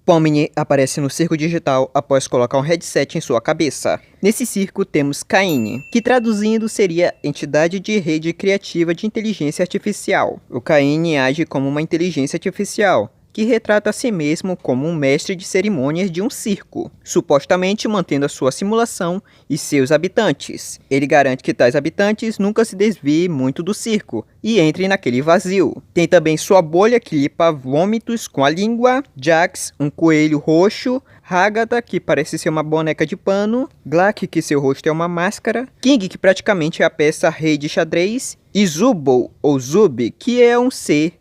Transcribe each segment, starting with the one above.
Pomni aparece no circo digital após colocar um headset em sua cabeça. Nesse circo temos Caine, que traduzindo seria Entidade de Rede Criativa de Inteligência Artificial. O Caine age como uma inteligência artificial, que retrata a si mesmo como um mestre de cerimônias de um circo, supostamente mantendo a sua simulação e seus habitantes. Ele garante que tais habitantes nunca se desviem muito do circo e entrem naquele vazio. Tem também sua bolha que limpa vômitos com a língua, Jax, um coelho roxo, Hagatha, que parece ser uma boneca de pano, Glack, que seu rosto é uma máscara, King, que praticamente é a peça rei de xadrez, e Zubul, ou Zub, que é um ser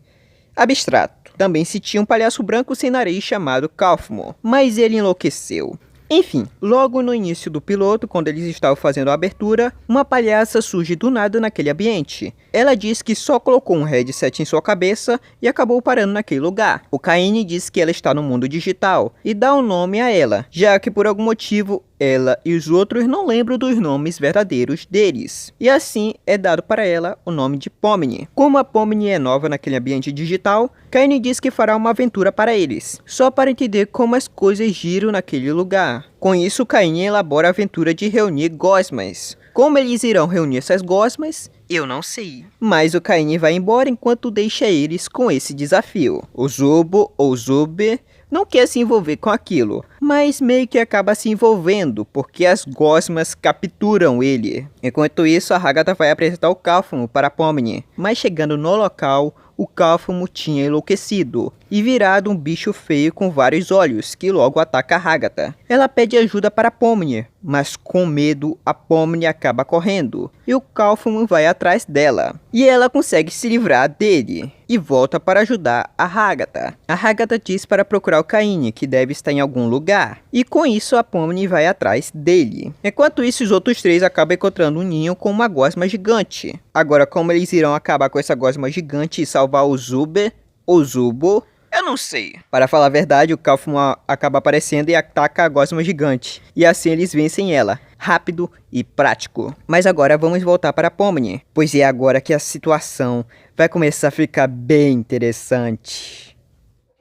abstrato. Também se tinha um palhaço branco sem nariz chamado Kaufmo, mas ele enlouqueceu. Enfim, logo no início do piloto, quando eles estavam fazendo a abertura, uma palhaça surge do nada naquele ambiente. Ela diz que só colocou um headset em sua cabeça e acabou parando naquele lugar. O Caine diz que ela está no mundo digital e dá um nome a ela, já que por algum motivo ela e os outros não lembram dos nomes verdadeiros deles. E assim é dado para ela o nome de Pomni. Como a Pomni é nova naquele ambiente digital, Caine diz que fará uma aventura para eles, só para entender como as coisas giram naquele lugar. Com isso, Caine elabora a aventura de reunir gosmas. Como eles irão reunir essas gosmas, eu não sei. Mas o Caine vai embora enquanto deixa eles com esse desafio. O Zubo, ou Zube, não quer se envolver com aquilo, mas meio que acaba se envolvendo, porque as gosmas capturam ele. Enquanto isso, a Hagatha vai apresentar o Kaufmo para Pomni, mas chegando no local, o Kaufmo tinha enlouquecido e virado um bicho feio com vários olhos, que logo ataca a Hagatha. Ela pede ajuda para Pomni, mas com medo a Pomni acaba correndo, e o Kaufmo vai atrás dela. E ela consegue se livrar dele, e volta para ajudar a Hagatha. A Hagatha diz para procurar o Caine, que deve estar em algum lugar, e com isso a Pomni vai atrás dele. Enquanto isso, os outros três acabam encontrando um ninho com uma gosma gigante. Agora, como eles irão acabar com essa gosma gigante e salvar o Zube, ou Zubo, eu não sei. Para falar a verdade, o Kaufmo acaba aparecendo e ataca a gosma gigante. E assim eles vencem ela. Rápido e prático. Mas agora vamos voltar para Pomni, pois é agora que a situação vai começar a ficar bem interessante.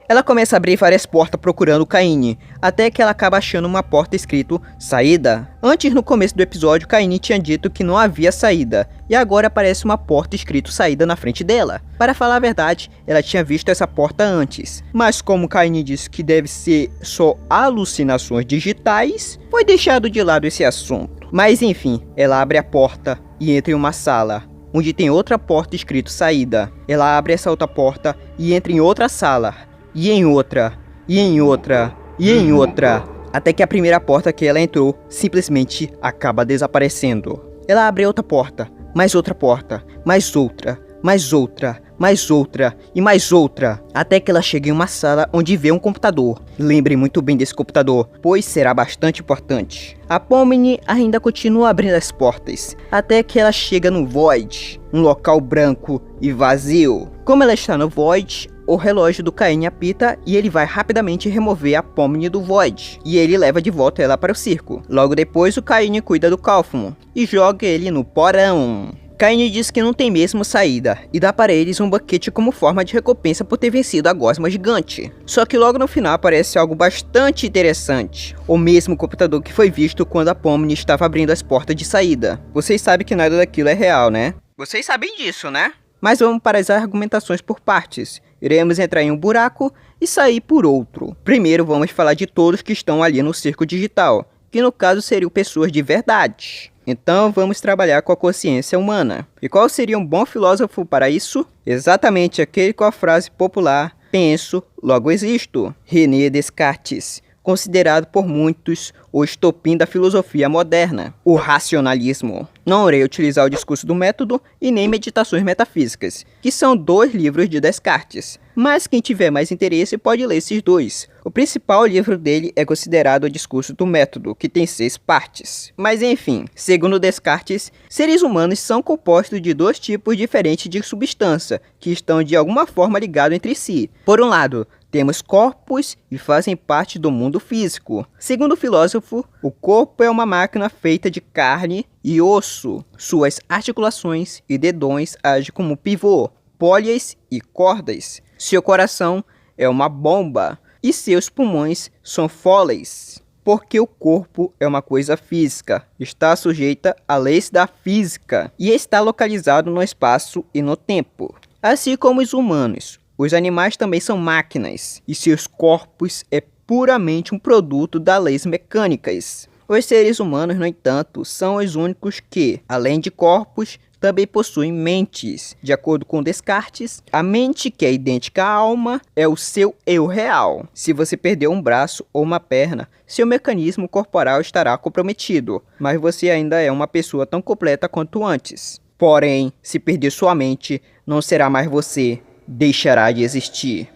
Ela começa a abrir várias portas procurando o Caine, até que ela acaba achando uma porta escrito saída. Antes, no começo do episódio, Caine tinha dito que não havia saída, e agora aparece uma porta escrito saída na frente dela. Para falar a verdade, ela tinha visto essa porta antes, mas como Caine disse que deve ser só alucinações digitais, foi deixado de lado esse assunto. Mas enfim, ela abre a porta e entra em uma sala, onde tem outra porta escrito saída. Ela abre essa outra porta e entra em outra sala. E em outra, e em outra, e em outra, até que a primeira porta que ela entrou simplesmente acaba desaparecendo. Ela abre outra porta, mais outra porta, mais outra, mais outra, mais outra e mais outra, até que ela chega em uma sala onde vê um computador. Lembre muito bem desse computador, pois será bastante importante. A Pomni ainda continua abrindo as portas, até que ela chega no Void, um local branco e vazio. Como ela está no Void, o relógio do Caine apita e ele vai rapidamente remover a Pomni do Void, e ele leva de volta ela para o circo. Logo depois, o Caine cuida do Kaufmo e joga ele no porão. Caine diz que não tem mesmo saída e dá para eles um banquete como forma de recompensa por ter vencido a gosma gigante. Só que logo no final aparece algo bastante interessante, o mesmo computador que foi visto quando a Pomni estava abrindo as portas de saída. Vocês sabem que nada daquilo é real, né? Vocês sabem disso, né? Mas vamos para as argumentações por partes. Iremos entrar em um buraco e sair por outro. Primeiro vamos falar de todos que estão ali no circo digital, que no caso seriam pessoas de verdade. Então vamos trabalhar com a consciência humana. E qual seria um bom filósofo para isso? Exatamente aquele com a frase popular: penso, logo existo. René Descartes, considerado por muitos o estopim da filosofia moderna, o racionalismo. Não irei utilizar o discurso do método e nem meditações metafísicas, que são 2 livros de Descartes, mas quem tiver mais interesse pode ler esses 2. O principal livro dele é considerado o discurso do método, que tem 6 partes. Mas enfim, segundo Descartes, seres humanos são compostos de 2 tipos diferentes de substância, que estão de alguma forma ligados entre si. Por um lado, temos corpos e fazem parte do mundo físico. Segundo o filósofo, o corpo é uma máquina feita de carne e osso. Suas articulações e dedões agem como pivô, polhas e cordas. Seu coração é uma bomba e seus pulmões são fóleis. Porque o corpo é uma coisa física, está sujeita a leis da física e está localizado no espaço e no tempo. Assim como os humanos, os animais também são máquinas e seus corpos é puramente um produto das leis mecânicas. Os seres humanos, no entanto, são os únicos que, além de corpos, também possuem mentes. De acordo com Descartes, a mente, que é idêntica à alma, é o seu eu real. Se você perder um braço ou uma perna, seu mecanismo corporal estará comprometido, mas você ainda é uma pessoa tão completa quanto antes. Porém, se perder sua mente, não será mais você, deixará de existir.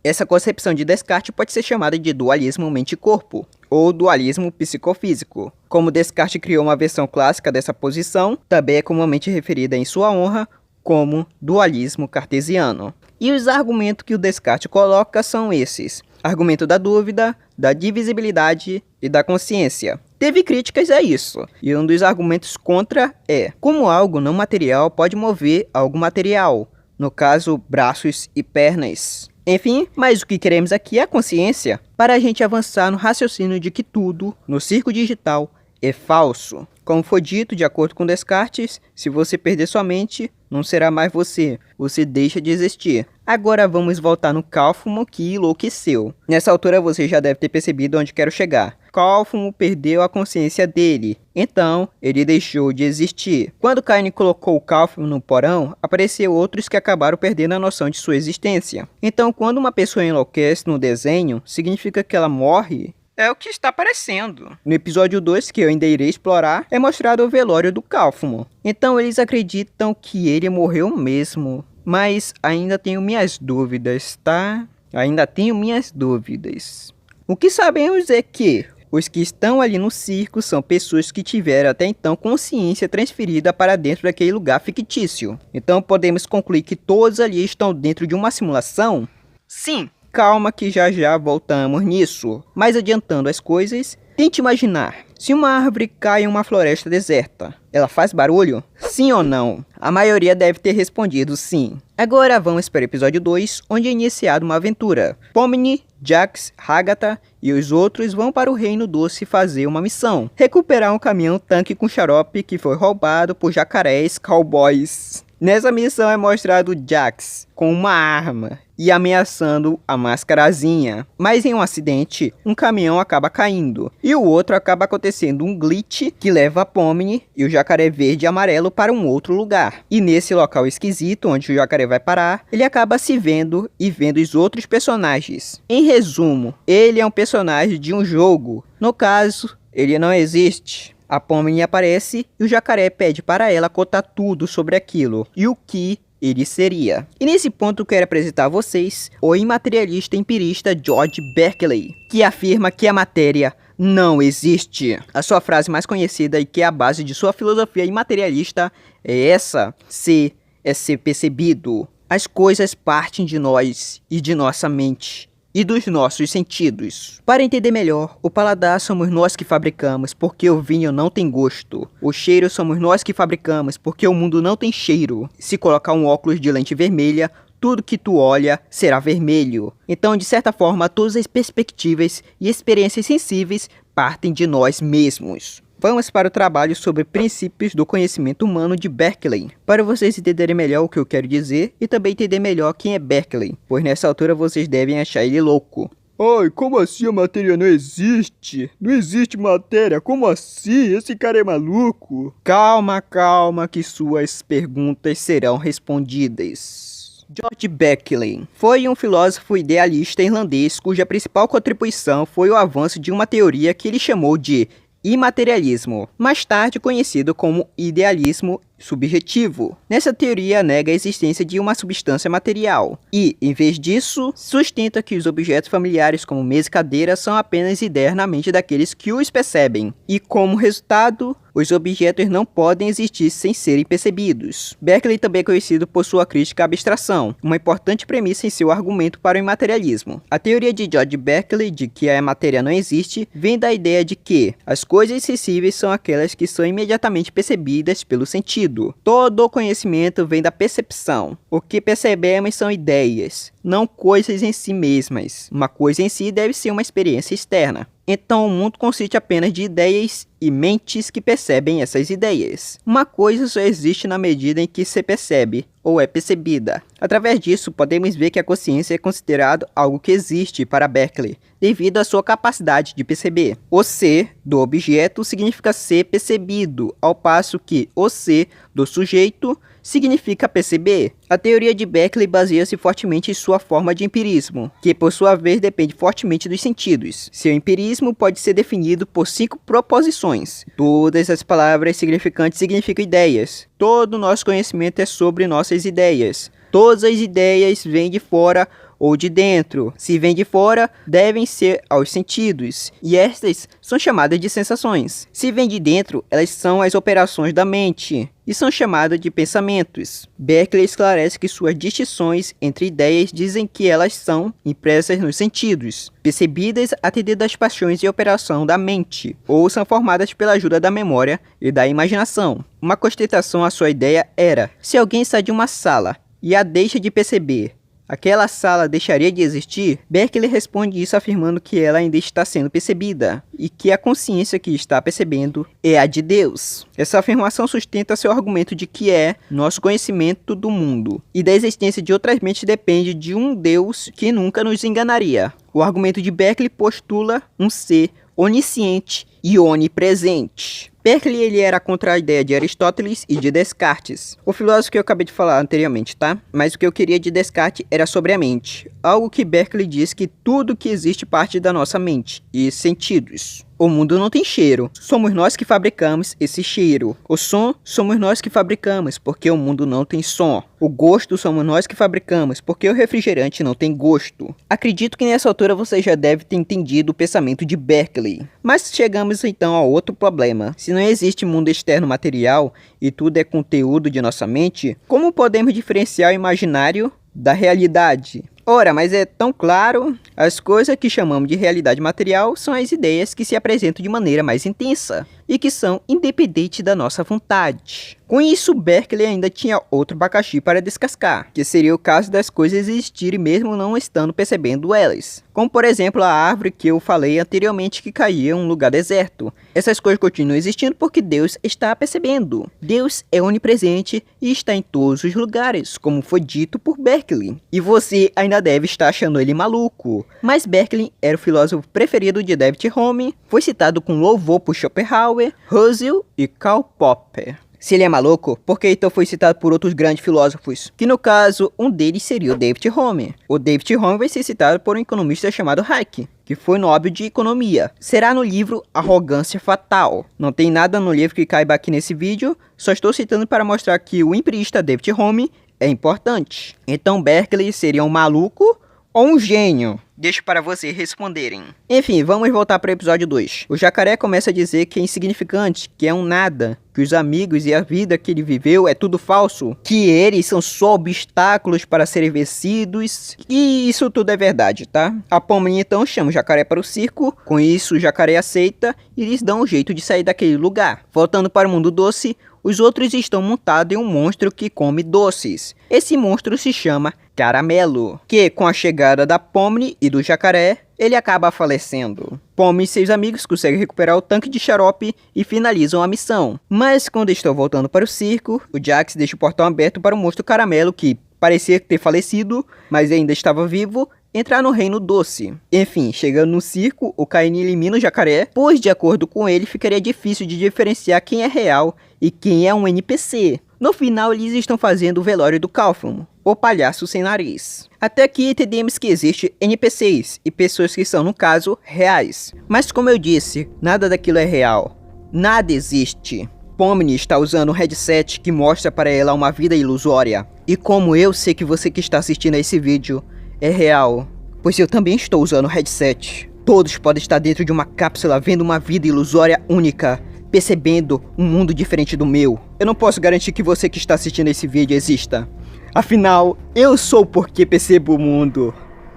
Essa concepção de Descartes pode ser chamada de dualismo mente-corpo, ou dualismo psicofísico. Como Descartes criou uma versão clássica dessa posição, também é comumente referida em sua honra como dualismo cartesiano. E os argumentos que o Descartes coloca são esses: argumento da dúvida, da divisibilidade e da consciência. Teve críticas a isso, e um dos argumentos contra é como algo não material pode mover algo material, no caso, braços e pernas. Enfim, mas o que queremos aqui é a consciência, para a gente avançar no raciocínio de que tudo, no circo digital, é falso. Como foi dito, de acordo com Descartes, se você perder sua mente, não será mais você, você deixa de existir. Agora vamos voltar no Cálfumo que enlouqueceu. Nessa altura você já deve ter percebido onde quero chegar. Cálfumo perdeu a consciência dele, então ele deixou de existir. Quando Caine colocou o Cálfumo no porão, apareceram outros que acabaram perdendo a noção de sua existência. Então quando uma pessoa enlouquece no desenho, significa que ela morre? É o que está aparecendo. No episódio 2, que eu ainda irei explorar, é mostrado o velório do Cálfumo. Então eles acreditam que ele morreu mesmo. Mas ainda tenho minhas dúvidas, tá? Ainda tenho minhas dúvidas. O que sabemos é que os que estão ali no circo são pessoas que tiveram até então consciência transferida para dentro daquele lugar fictício. Então podemos concluir que todos ali estão dentro de uma simulação? Sim. Calma que já voltamos nisso. Mas adiantando as coisas, tente imaginar. Se uma árvore cai em uma floresta deserta, ela faz barulho? Sim ou não? A maioria deve ter respondido sim. Agora vamos para o episódio 2, onde é iniciada uma aventura. Pomni, Jax, Hagatha e os outros vão para o Reino Doce fazer uma missão. Recuperar um caminhão-tanque com xarope que foi roubado por jacarés cowboys. Nessa missão é mostrado Jax com uma arma e ameaçando a Mascarazinha. Mas em um acidente, um caminhão acaba caindo e o outro acaba acontecendo um glitch que leva a Pomni e o jacaré verde e amarelo para um outro lugar. E nesse local esquisito onde o jacaré vai parar, ele acaba se vendo e vendo os outros personagens. Em resumo, ele é um personagem de um jogo. No caso, ele não existe. A Pomni aparece e o jacaré pede para ela contar tudo sobre aquilo e o que ele seria. E nesse ponto eu quero apresentar a vocês o imaterialista empirista George Berkeley, que afirma que a matéria não existe. A sua frase mais conhecida e que é a base de sua filosofia imaterialista é essa: ser é ser percebido. As coisas partem de nós e de nossa mente e dos nossos sentidos. Para entender melhor, o paladar somos nós que fabricamos, porque o vinho não tem gosto. O cheiro somos nós que fabricamos, porque o mundo não tem cheiro. Se colocar um óculos de lente vermelha, tudo que tu olha será vermelho. Então, de certa forma, todas as perspectivas e experiências sensíveis partem de nós mesmos. Vamos para o trabalho sobre princípios do conhecimento humano de Berkeley, para vocês entenderem melhor o que eu quero dizer e também entender melhor quem é Berkeley, pois nessa altura vocês devem achar ele louco. Ai, como assim a matéria não existe? Não existe matéria, como assim? Esse cara é maluco? Calma, calma, que suas perguntas serão respondidas. George Berkeley foi um filósofo idealista irlandês cuja principal contribuição foi o avanço de uma teoria que ele chamou de imaterialismo, mais tarde conhecido como idealismo subjetivo. Nessa teoria nega a existência de uma substância material e, em vez disso, sustenta que os objetos familiares como mesa e cadeira são apenas ideias na mente daqueles que os percebem e, como resultado, os objetos não podem existir sem serem percebidos. Berkeley também é conhecido por sua crítica à abstração, uma importante premissa em seu argumento para o imaterialismo. A teoria de George Berkeley de que a matéria não existe vem da ideia de que as coisas sensíveis são aquelas que são imediatamente percebidas pelos sentidos. percebido. Todo o conhecimento vem da percepção. O que percebemos são ideias, não coisas em si mesmas. Uma coisa em si deve ser uma experiência externa. Então o mundo consiste apenas de ideias e mentes que percebem essas ideias. Uma coisa só existe na medida em que se percebe ou é percebida. Através disso, podemos ver que a consciência é considerado algo que existe para Berkeley, devido à sua capacidade de perceber. O ser do objeto significa ser percebido, ao passo que o ser do sujeito significa perceber. A teoria de Berkeley baseia-se fortemente em sua forma de empirismo, que por sua vez depende fortemente dos sentidos. Seu empirismo pode ser definido por 5 proposições. Todas as palavras significantes significam ideias. Todo nosso conhecimento é sobre nossas ideias. Todas as ideias vêm de fora ou de dentro. Se vêm de fora, devem ser aos sentidos, e estas são chamadas de sensações. Se vêm de dentro, elas são as operações da mente, e são chamadas de pensamentos. Berkeley esclarece que suas distinções entre ideias dizem que elas são impressas nos sentidos, percebidas atendendo às paixões e operação da mente, ou são formadas pela ajuda da memória e da imaginação. Uma constatação à sua ideia era: se alguém sai de uma sala e a deixa de perceber, aquela sala deixaria de existir? Berkeley responde isso afirmando que ela ainda está sendo percebida e que a consciência que está percebendo é a de Deus. Essa afirmação sustenta seu argumento de que nosso conhecimento do mundo e da existência de outras mentes depende de um Deus que nunca nos enganaria. O argumento de Berkeley postula um ser onisciente e onipresente. Berkeley ele era contra a ideia de Aristóteles e de Descartes, o filósofo que eu acabei de falar anteriormente, tá? Mas o que eu queria de Descartes era sobre a mente, algo que Berkeley diz que tudo que existe parte da nossa mente e sentidos. O mundo não tem cheiro, somos nós que fabricamos esse cheiro. O som, somos nós que fabricamos, porque o mundo não tem som. O gosto, somos nós que fabricamos, porque o refrigerante não tem gosto. Acredito que nessa altura você já deve ter entendido o pensamento de Berkeley. Mas chegamos então a outro problema. Se não existe mundo externo material e tudo é conteúdo de nossa mente, como podemos diferenciar o imaginário da realidade? Ora, mas é tão claro, as coisas que chamamos de realidade material são as ideias que se apresentam de maneira mais intensa e que são independentes da nossa vontade. Com isso, Berkeley ainda tinha outro abacaxi para descascar, que seria o caso das coisas existirem mesmo não estando percebendo elas. Como por exemplo a árvore que eu falei anteriormente que caía em um lugar deserto. Essas coisas continuam existindo porque Deus está percebendo. Deus é onipresente e está em todos os lugares, como foi dito por Berkeley. E você ainda deve estar achando ele maluco. Mas Berkeley era o filósofo preferido de David Hume, foi citado com louvor por Schopenhauer, Husserl e Karl Popper. Se ele é maluco, por que então foi citado por outros grandes filósofos? Que no caso, um deles seria o David Hume. O David Hume vai ser citado por um economista chamado Hayek, que foi Nobel de Economia. Será no livro Arrogância Fatal. Não tem nada no livro que caiba aqui nesse vídeo, só estou citando para mostrar que o empirista David Hume é importante. Então Berkeley seria um maluco ou um gênio? Deixo para vocês responderem. Enfim, vamos voltar para o episódio 2. O jacaré começa a dizer que é insignificante, que é um nada, que os amigos e a vida que ele viveu é tudo falso, que eles são só obstáculos para serem vencidos, e isso tudo é verdade, tá? A Pomni então chama o jacaré para o circo, com isso o jacaré aceita e eles dão um jeito de sair daquele lugar. Voltando para o mundo doce, os outros estão montados em um monstro que come doces. Esse monstro se chama Caramelo, que com a chegada da Pomni e do jacaré, ele acaba falecendo. Pomni e seus amigos conseguem recuperar o tanque de xarope e finalizam a missão. Mas quando estão voltando para o circo, o Jax deixa o portão aberto para o monstro Caramelo, que parecia ter falecido, mas ainda estava vivo, entrar no reino doce. Enfim, chegando no circo, o Caine elimina o jacaré, pois de acordo com ele ficaria difícil de diferenciar quem é real e quem é um NPC. No final, eles estão fazendo o velório do Kaufman, o palhaço sem nariz. Até aqui entendemos que existe NPCs e pessoas que são, no caso, reais. Mas como eu disse, nada daquilo é real. Nada existe. Pomni está usando um headset que mostra para ela uma vida ilusória. E como eu sei que você que está assistindo a esse vídeo é real, pois eu também estou usando o headset. Todos podem estar dentro de uma cápsula vendo uma vida ilusória única, percebendo um mundo diferente do meu. Eu não posso garantir que você que está assistindo esse vídeo exista. Afinal, eu sou porque percebo o mundo.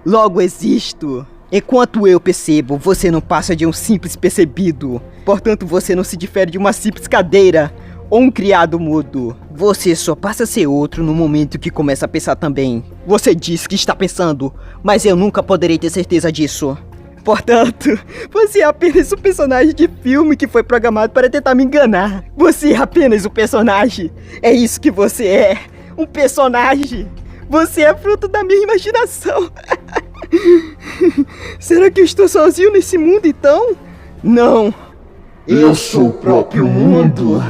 Logo existo. Enquanto eu percebo, você não passa de um simples percebido. Portanto, você não se difere de uma simples cadeira. ou um criado mudo. Você só passa a ser outro no momento que começa a pensar também. Você diz que está pensando, mas eu nunca poderei ter certeza disso. Portanto, você é apenas um personagem de filme que foi programado para tentar me enganar. Você é apenas um personagem. É isso que você é. Um personagem. Você é fruto da minha imaginação. Será que eu estou sozinho nesse mundo então? Não. Eu sou o próprio mundo.